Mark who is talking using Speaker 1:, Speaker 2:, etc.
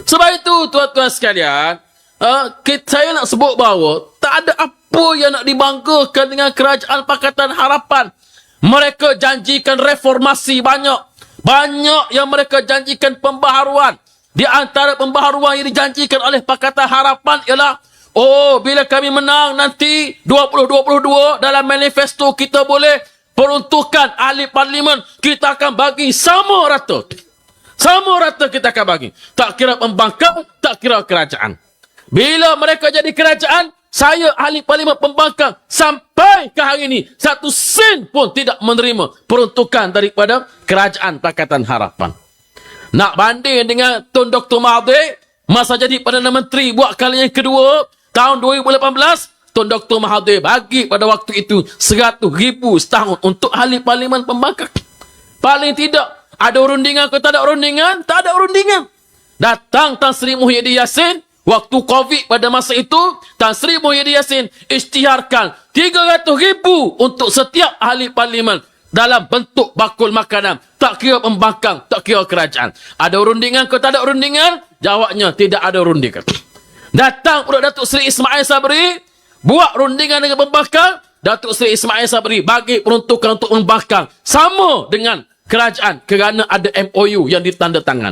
Speaker 1: Sebab itu, tuan-tuan sekalian, saya nak sebut bahawa tak ada apa yang nak dibanggakan dengan kerajaan Pakatan Harapan. Mereka janjikan reformasi banyak. Banyak yang mereka janjikan pembaharuan. Di antara pembaharuan yang dijanjikan oleh Pakatan Harapan ialah, bila kami menang nanti 2022 dalam manifesto kita boleh peruntukan ahli parlimen, kita akan bagi sama rata. Sama rata kita akan bagi. Tak kira pembangkang, tak kira kerajaan. Bila mereka jadi kerajaan, saya ahli parlimen pembangkang sampai ke hari ini 1 sen pun tidak menerima peruntukan daripada kerajaan Pakatan Harapan. Nak banding dengan Tun Dr. Mahathir, masa jadi Perdana Menteri buat kali yang kedua, tahun 2018, Tun Dr. Mahathir bagi pada waktu itu 100,000 setahun untuk ahli parlimen pembangkang. Paling tidak, ada rundingan ke tak ada rundingan? Tak ada rundingan. Datang Tan Sri Muhyiddin Yassin, waktu Covid pada masa itu, Tan Sri Muhyiddin Yassin isytiharkan 300,000 untuk setiap ahli parlimen dalam bentuk bakul makanan. Tak kira pembangkang, tak kira kerajaan. Ada rundingan ke tak ada rundingan? Jawabnya, tidak ada rundingan. Datang pula Datuk Seri Ismail Sabri, buat rundingan dengan pembangkang. Datuk Seri Ismail Sabri bagi peruntukan untuk pembangkang sama dengan kerajaan kerana ada MOU yang ditandatangan.